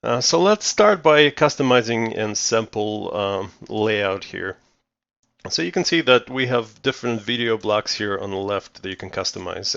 So let's start by customizing a simple layout here. So you can see that we have different video blocks here on the left that you can customize,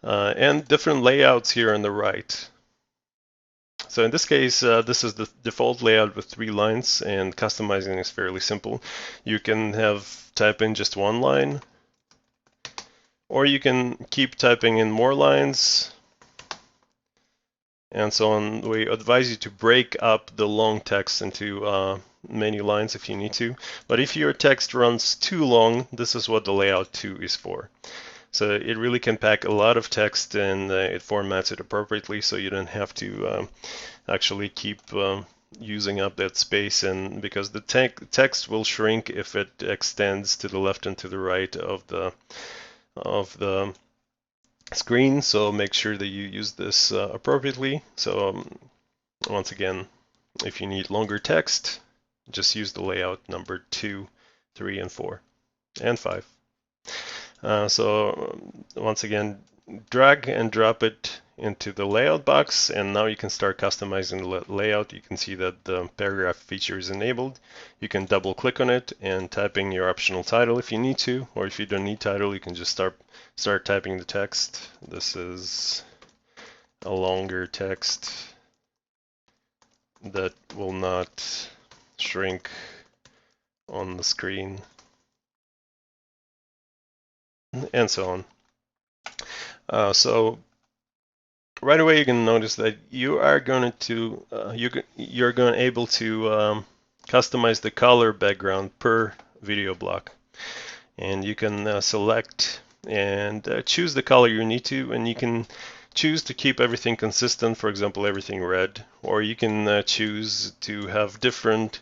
and different layouts here on the right. So in this case, this is the default layout with 3 lines, and customizing is fairly simple. You can type in just 1 line, or you can keep typing in more lines, and so on. We advise you to break up the long text into many lines if you need to. But if your text runs too long, this is what the layout 2 is for. So it really can pack a lot of text, and it formats it appropriately, so you don't have to actually keep using up that space, and because the text will shrink if it extends to the left and to the right of the screen. So make sure that you use this appropriately. So once again, if you need longer text, just use the layout number 2, 3, and 4, and 5. So once again, drag and drop it into the layout box, and now you can start customizing the layout. You can see that the paragraph feature is enabled. You can double click on it and type in your optional title if you need to, or if you don't need title, you can just start typing the text. This is a longer text that will not shrink on the screen, and so on. So right away you can notice that you are going to you're going to able to customize the color background per video block, and you can select and choose the color you need to, and you can choose to keep everything consistent, for example everything red, or you can choose to have different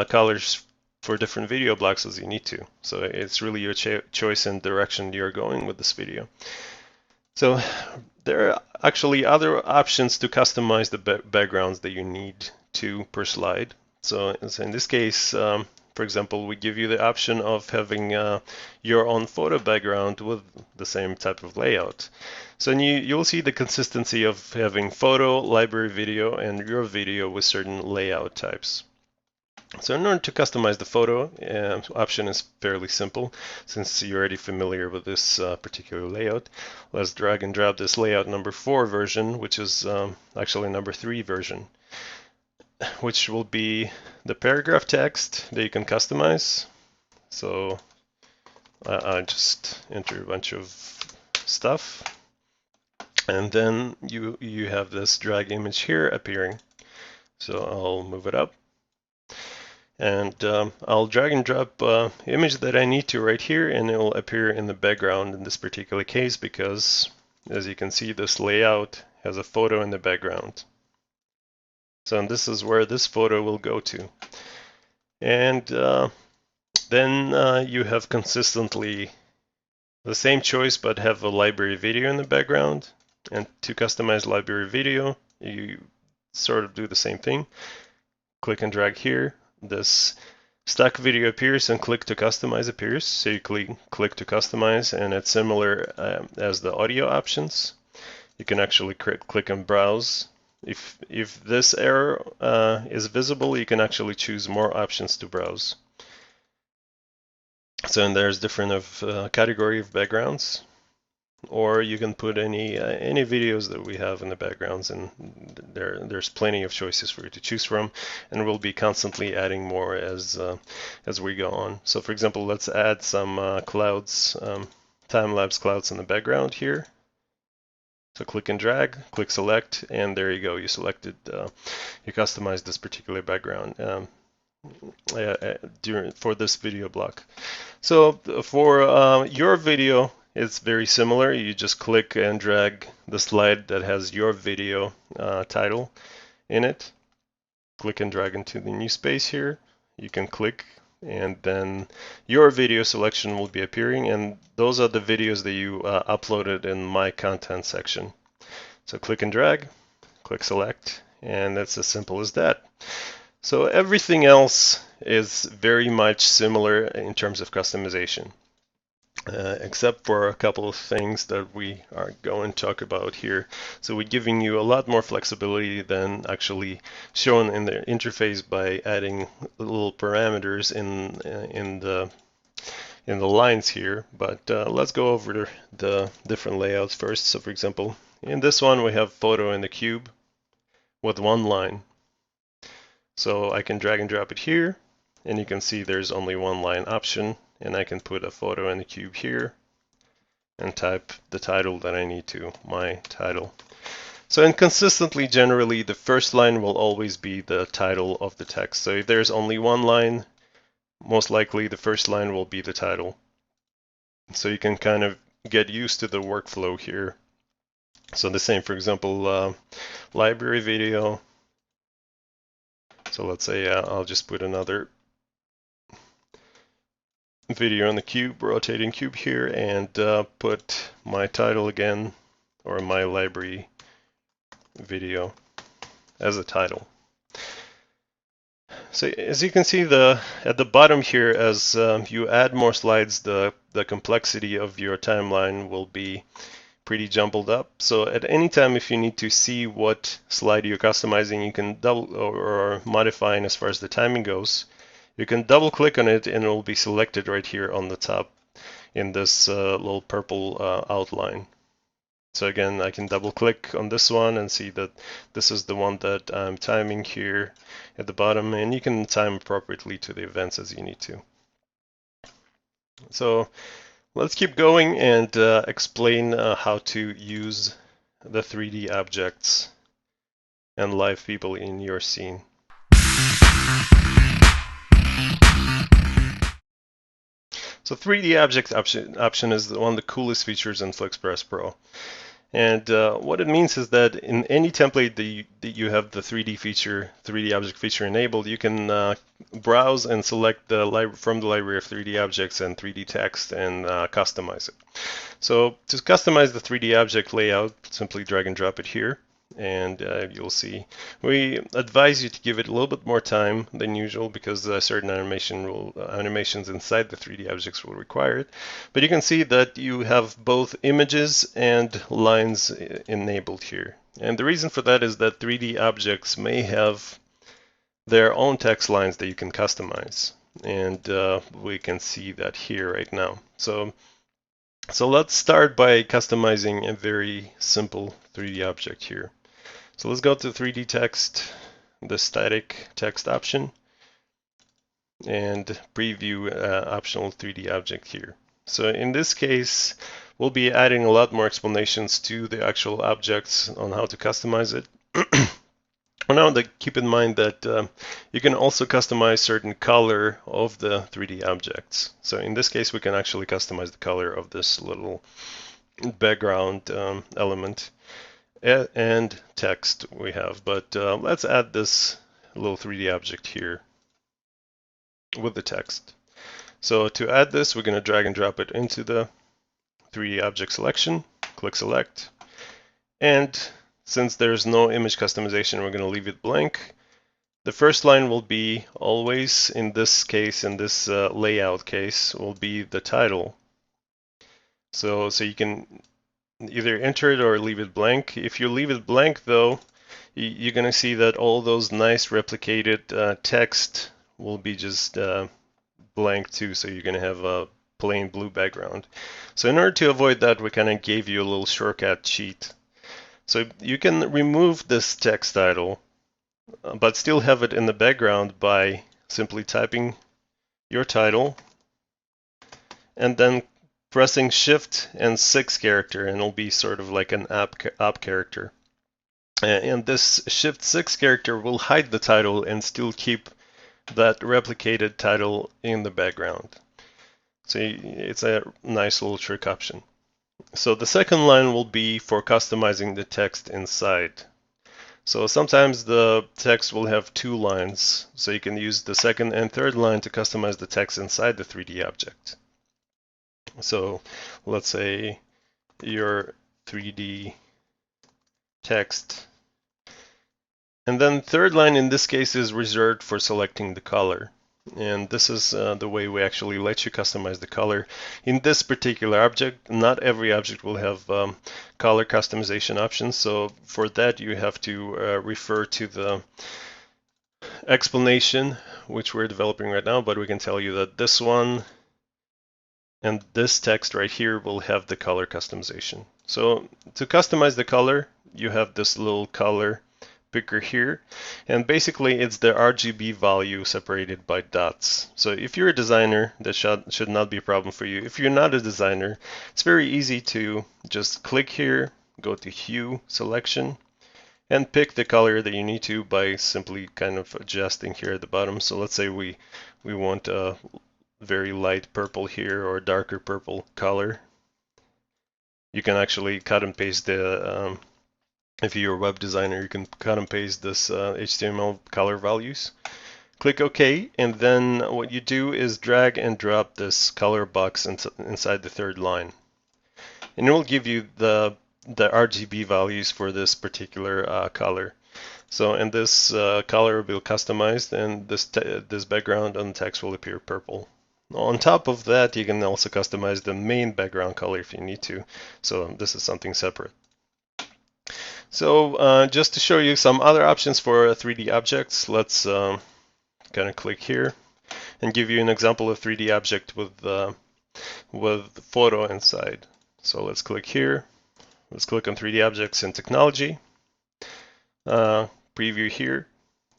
colors for different video blocks as you need to. So it's really your choice and direction you're going with this video. So there are actually other options to customize the backgrounds that you need to per slide. So in this case, for example, we give you the option of having your own photo background with the same type of layout. So you'll see the consistency of having photo, library video, and your video with certain layout types. So in order to customize the photo, option is fairly simple. Since you're already familiar with this particular layout, let's drag and drop this layout number 4 version, which is actually number 3 version, which will be the paragraph text that you can customize. So I just enter a bunch of stuff, and then you have this drag image here appearing. So I'll move it up. And I'll drag and drop image that I need to right here, and it will appear in the background in this particular case, because as you can see, this layout has a photo in the background. So this is where this photo will go to. And then you have consistently the same choice, but have a library video in the background. And to customize library video, you sort of do the same thing. Click and drag here. This stock video appears, and click to customize appears. So you click to customize, and it's similar as the audio options. You can actually click and browse. If this error is visible, you can actually choose more options to browse. So and there's different category of backgrounds, or you can put any videos that we have in the backgrounds, and there's plenty of choices for you to choose from, and we'll be constantly adding more as we go on. So for example, let's add some clouds, time-lapse clouds in the background here. So click and drag, click select, and there you go. You selected, you customized this particular background for this video block. So for your video, it's very similar. You just click and drag the slide that has your video title in it. Click and drag into the new space here. You can click, and then your video selection will be appearing, and those are the videos that you uploaded in my content section. So click and drag, click select, and it's as simple as that. So everything else is very much similar in terms of customization. except for a couple of things that we are going to talk about here. So we're giving you a lot more flexibility than actually shown in the interface by adding little parameters in the lines here. But let's go over the different layouts first. So for example, in this one we have photo in the cube with one line. So I can drag and drop it here, and you can see there's only one line option, and I can put a photo in the cube here and type the title that I need to, my title. So inconsistently, generally, the first line will always be the title of the text. So if there's only one line, most likely the first line will be the title. So you can kind of get used to the workflow here. So the same, for example, library video. So let's say I'll just put another video on the cube, rotating cube here, and put my title again, or my library video as a title. So as you can see, at the bottom here, as you add more slides, the complexity of your timeline will be pretty jumbled up. So at any time, if you need to see what slide you're customizing, you can double or modifying as far as the timing goes. You can double click on it and it will be selected right here on the top in this little purple outline. So again, I can double click on this one and see that this is the one that I'm timing here at the bottom, and you can time appropriately to the events as you need to. So let's keep going and explain how to use the 3D objects and live people in your scene. So 3D object option is one of the coolest features in Flixpress Pro. And what it means is that in any template that you have the 3D object feature enabled, you can browse and select from the library of 3D objects and 3D text and customize it. So to customize the 3D object layout, simply drag and drop it here, and you'll see. We advise you to give it a little bit more time than usual because certain animations inside the 3D objects will require it. But you can see that you have both images and lines enabled here. And the reason for that is that 3D objects may have their own text lines that you can customize. And we can see that here right now. So let's start by customizing a very simple 3D object here. So let's go to 3D text, the static text option, and preview optional 3D object here. So in this case, we'll be adding a lot more explanations to the actual objects on how to customize it. Now, keep in mind that you can also customize certain color of the 3D objects. So in this case, we can actually customize the color of this little background element and text we have. But let's add this little 3D object here with the text. So to add this, we're going to drag and drop it into the 3D object selection, click select, and since there's no image customization, we're going to leave it blank. The first line will be always, in this case, in this layout case, will be the title. So you can either enter it or leave it blank. If you leave it blank, though, you're going to see that all those nice replicated text will be just blank too. So you're going to have a plain blue background. So in order to avoid that, we kind of gave you a little shortcut cheat. So you can remove this text title, but still have it in the background by simply typing your title and then pressing Shift and 6 character, and it'll be sort of like an up character. And this Shift 6 character will hide the title and still keep that replicated title in the background. So it's a nice little trick option. So the second line will be for customizing the text inside. So sometimes the text will have two lines, so you can use the second and third line to customize the text inside the 3D object. So let's say your 3D text. And then third line in this case is reserved for selecting the color. And this is the way we actually let you customize the color. In this particular object, not every object will have color customization options. So for that, you have to refer to the explanation, which we're developing right now. But we can tell you that this one and this text right here will have the color customization. So to customize the color, you have this little color picker here, and basically it's the RGB value separated by dots. So if you're a designer, that should not be a problem for you. If you're not a designer, it's very easy to just click here, go to hue selection, and pick the color that you need to by simply kind of adjusting here at the bottom. So let's say we want a very light purple here or darker purple color. You can actually cut and paste the if you're a web designer, you can cut and paste this HTML color values. Click OK, and then what you do is drag and drop this color box inside the third line. And it will give you the RGB values for this particular color. So, and this color will be customized, and this background on the text will appear purple. On top of that, you can also customize the main background color if you need to. So this is something separate. So just to show you some other options for 3D objects, let's kind of click here and give you an example of 3D object with photo inside. So let's click here. Let's click on 3D objects and technology. Preview here.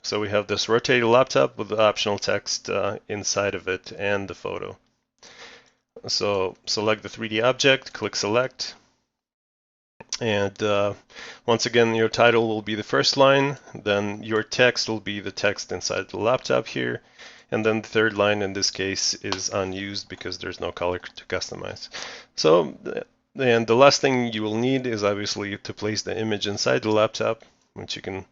So we have this rotated laptop with the optional text inside of it and the photo. So select the 3D object, click select. And once again, your title will be the first line, then your text will be the text inside the laptop here, and then the third line in this case is unused because there's no color to customize. So, and the last thing you will need is obviously to place the image inside the laptop, which you can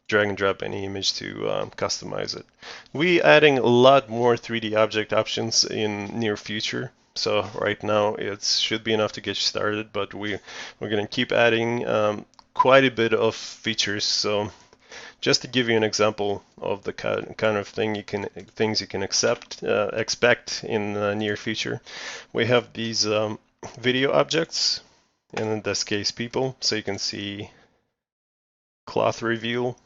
drag and drop any image to customize it. We're adding a lot more 3D object options in near future. So right now it should be enough to get you started, but we're going to keep adding quite a bit of features. So just to give you an example of the kind of things you can expect in the near future, we have these video objects, and in this case people. So you can see cloth reveal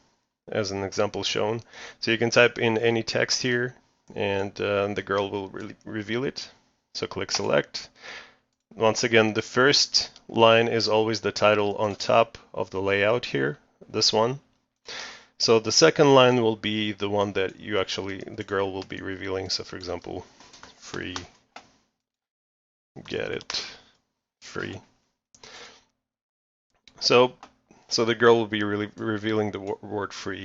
as an example shown. So you can type in any text here, and the girl will reveal it. So click select. Once again, the first line is always the title on top of the layout here, this one. So the second line will be the one that the girl will be revealing. So for example, free, get it, free. So the girl will be revealing the word free.